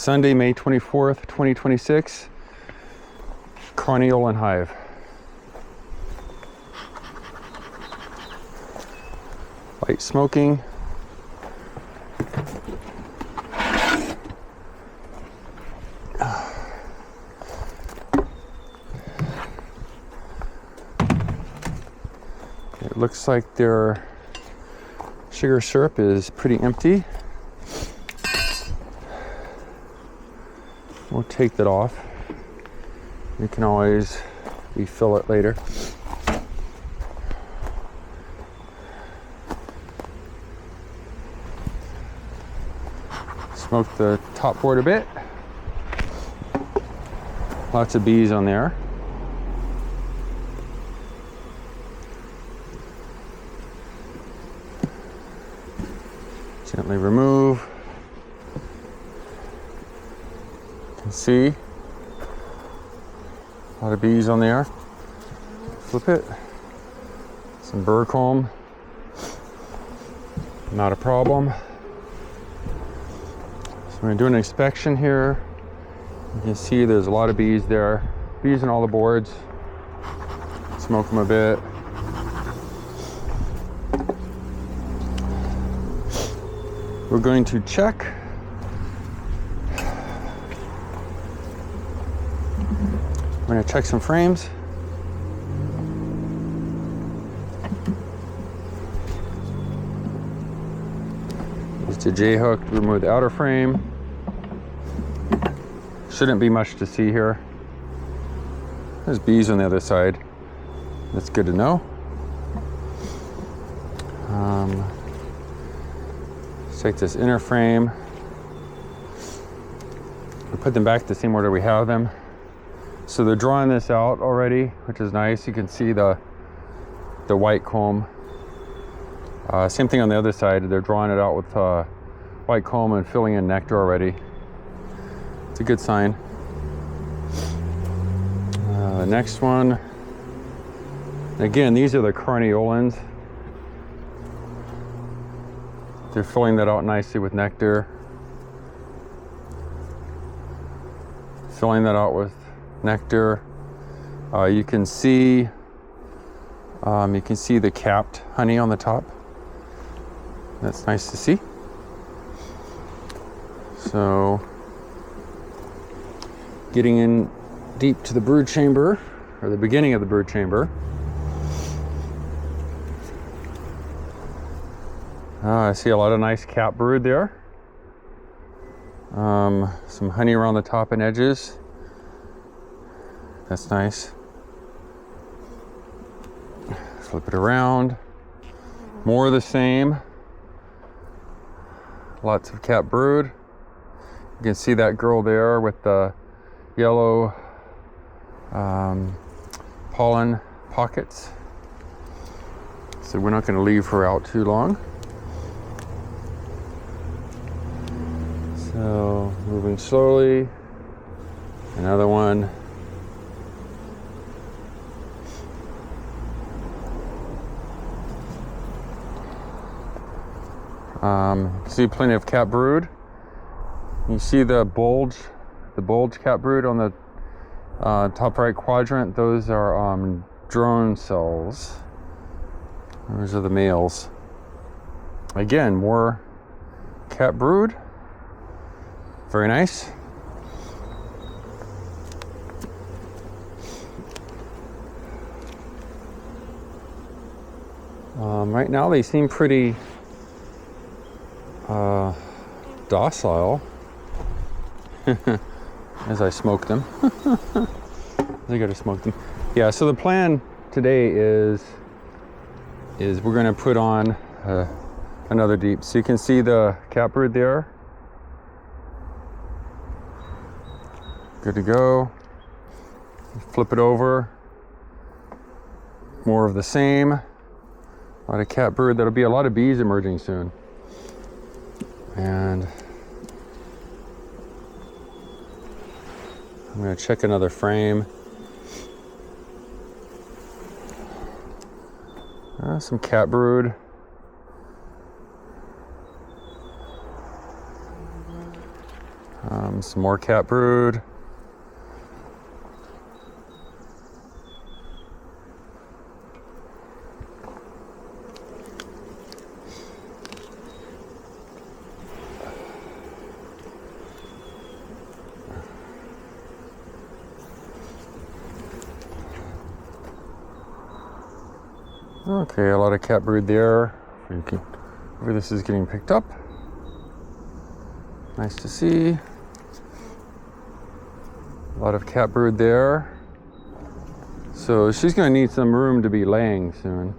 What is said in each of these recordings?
Sunday, May 24th, 2026. Carniolan hive. Light smoking. It looks like their sugar syrup is pretty empty. We'll take that off. You can always refill it later. Smoke the top board a bit. Lots of bees on there. Gently remove. You can see a lot of bees on there. Flip it. Some burr comb. Not a problem. So I'm going to do an inspection here. You can see there's a lot of bees there. Bees on all the boards. Smoke them a bit. We're going to check. We're going to check some frames. Just a J-hook to remove the outer frame. Shouldn't be much to see here. There's bees on the other side. That's good to know. Let's take this inner frame. We put them back the same order we have them. So they're drawing this out already, which is nice. You can see the white comb. Same thing on the other side. They're drawing it out with white comb and filling in nectar already. It's a good sign. The next one. Again, these are the Carniolans. They're filling that out nicely with nectar. Filling that out with nectar. You can see the capped honey on the top. That's nice to see. So, getting in deep to the brood chamber, or the beginning of the brood chamber. I see a lot of nice cap brood there. Some honey around the top and edges. That's nice. Flip it around. More of the same. Lots of cap brood. You can see that girl there with the yellow pollen pockets. So we're not going to leave her out too long. So moving slowly. Another one. See plenty of cap brood. You see the bulge cap brood on the top right quadrant. Those are drone cells. Those are the males. Again, more cap brood. Very nice. Right now they seem pretty docile as I smoke them. I gotta smoke them. Yeah, so the plan today is we're gonna put on another deep. So you can see the cap brood there. Good to go. Flip it over. More of the same. A lot of cap brood. There'll be a lot of bees emerging soon. And I'm going to check another frame. Some cat brood. And some more cat brood. Okay, a lot of cat brood there. Where this is getting picked up. Nice to see. A lot of cat brood there. So she's going to need some room to be laying soon.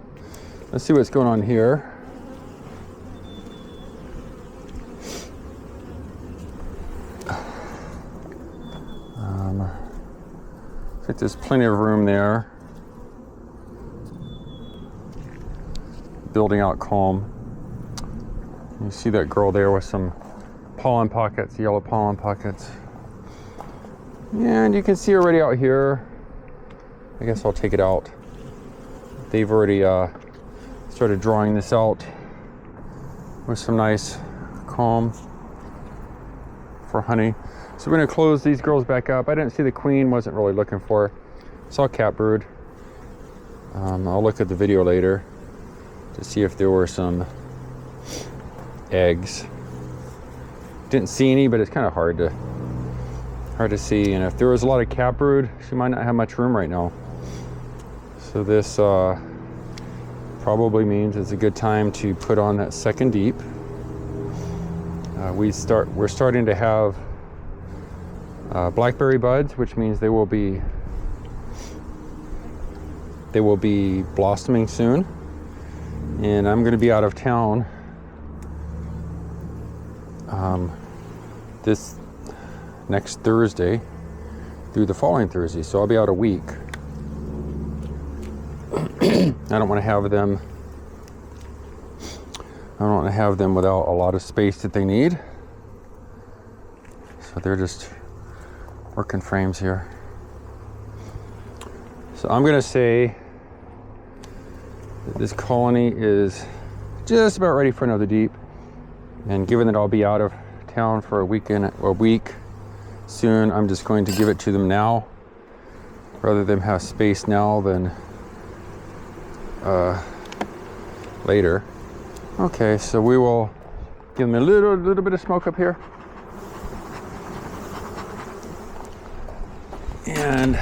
Let's see what's going on here. I think there's plenty of room there. Building out comb. You see that girl there with some pollen pockets, yellow pollen pockets. And you can see already out here, I guess I'll take it out. They've already started drawing this out with some nice comb for honey. So we're gonna close these girls back up. I didn't see the queen, wasn't really looking for her. Saw cat brood. I'll look at the video later to see if there were some eggs. Didn't see any, but it's kind of hard to see. And if there was a lot of cat brood, she might not have much room right now. So this probably means it's a good time to put on that second deep. We're starting to have blackberry buds, which means they will be blossoming soon. And I'm going to be out of town this next Thursday through the following Thursday, so I'll be out a week. I don't want to have them without a lot of space that they need, so they're just working frames here. So I'm going to say that this colony is just about ready for another deep, and given that I'll be out of town for a week soon, I'm just going to give it to them now rather than have space now than later. Okay, so we will give them a little bit of smoke up here, and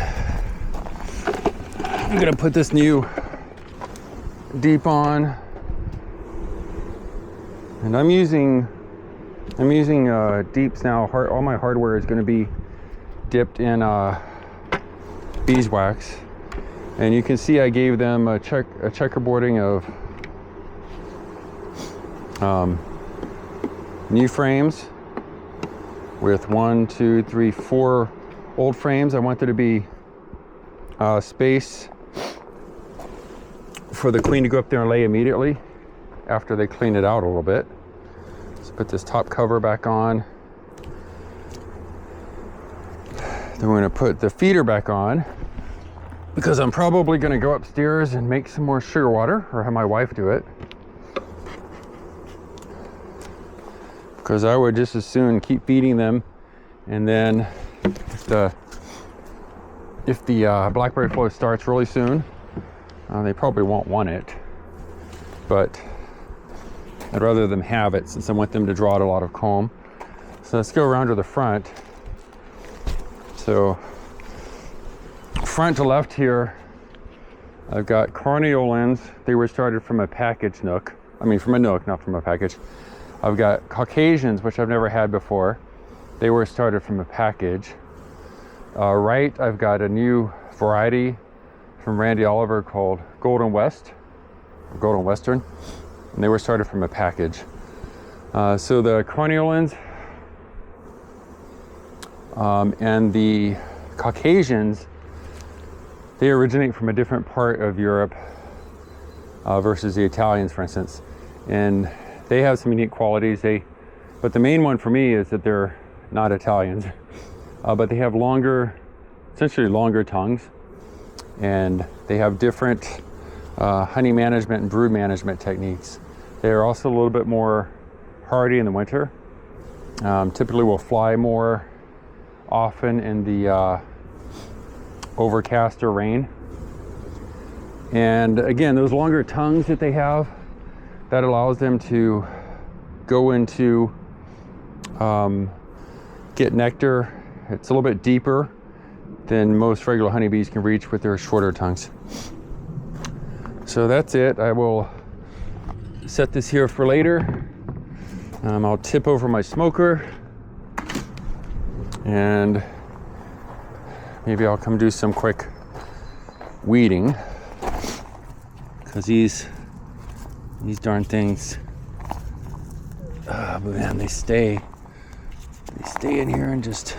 I'm gonna put this new deep on, and I'm using deeps now. All my hardware is going to be dipped in beeswax, and you can see I gave them a checkerboarding of new frames with 1, 2, 3, 4 old frames. I want there to be space for the queen to go up there and lay immediately after they clean it out a little bit. So put this top cover back on. Then we're going to put the feeder back on, because I'm probably going to go upstairs and make some more sugar water, or have my wife do it, because I would just as soon keep feeding them, and then if the blackberry flow starts really soon, they probably won't want it, but I'd rather them have it since I want them to draw out a lot of comb. So let's go around to the front. So front to left here, I've got Carniolans. They were started from a package nook. I mean from a nook, not from a package. I've got Caucasians, which I've never had before. They were started from a package. Right, I've got a new variety from Randy Oliver called Golden Western, and they were started from a package. So the Carniolans and the Caucasians, they originate from a different part of Europe versus the Italians, for instance, and they have some unique qualities. But the main one for me is that they're not Italians, but they have essentially longer tongues, and they have different honey management and brood management techniques. They are also a little bit more hardy in the winter. Typically will fly more often in the overcast or rain. And again, those longer tongues that they have, that allows them to go into get nectar. It's a little bit deeper than most regular honeybees can reach with their shorter tongues. So that's it. I will set this here for later. I'll tip over my smoker and maybe I'll come do some quick weeding, because these darn things, but man, they stay in here and just,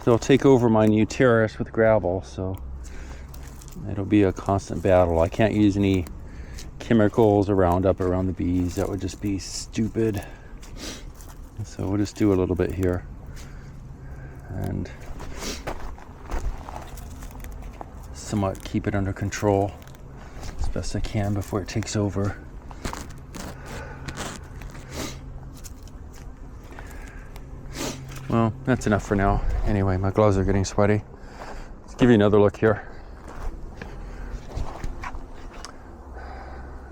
they'll take over my new terrace with gravel, so it'll be a constant battle. I can't use any chemicals or Roundup around the bees. That would just be stupid. So we'll just do a little bit here and somewhat keep it under control as best I can before it takes over. Well, that's enough for now. Anyway, my gloves are getting sweaty. Let's give you another look here.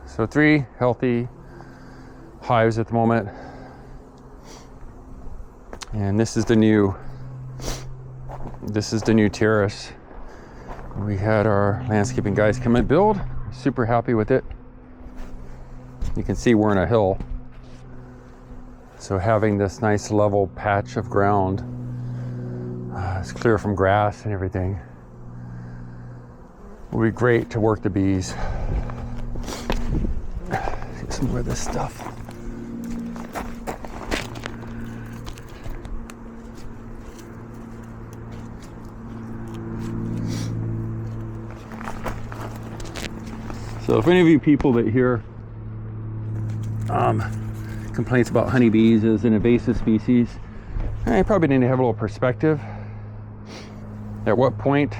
So 3 healthy hives at the moment. And this is the new terrace. We had our landscaping guys come and build. Super happy with it. You can see we're in a hill. So having this nice level patch of ground, it's clear from grass and everything, will be great to work the bees. Get some more of this stuff. So if any of you people that hear complaints about honeybees as an invasive species, you probably need to have a little perspective. At what point,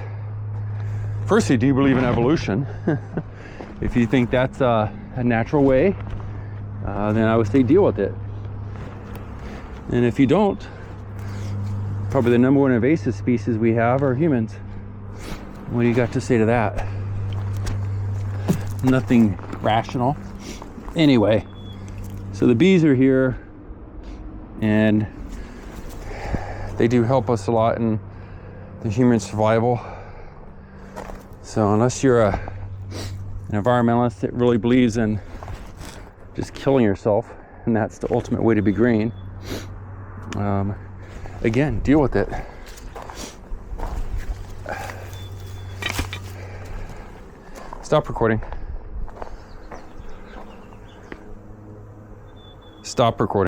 firstly, do you believe in evolution? If you think that's a natural way, then I would say deal with it. And if you don't, probably the number one invasive species we have are humans. What do you got to say to that? Nothing rational. Anyway, so the bees are here and they do help us a lot in the human survival. So unless you're an environmentalist that really believes in just killing yourself, and that's the ultimate way to be green, again, deal with it. Stop recording. Stop recording.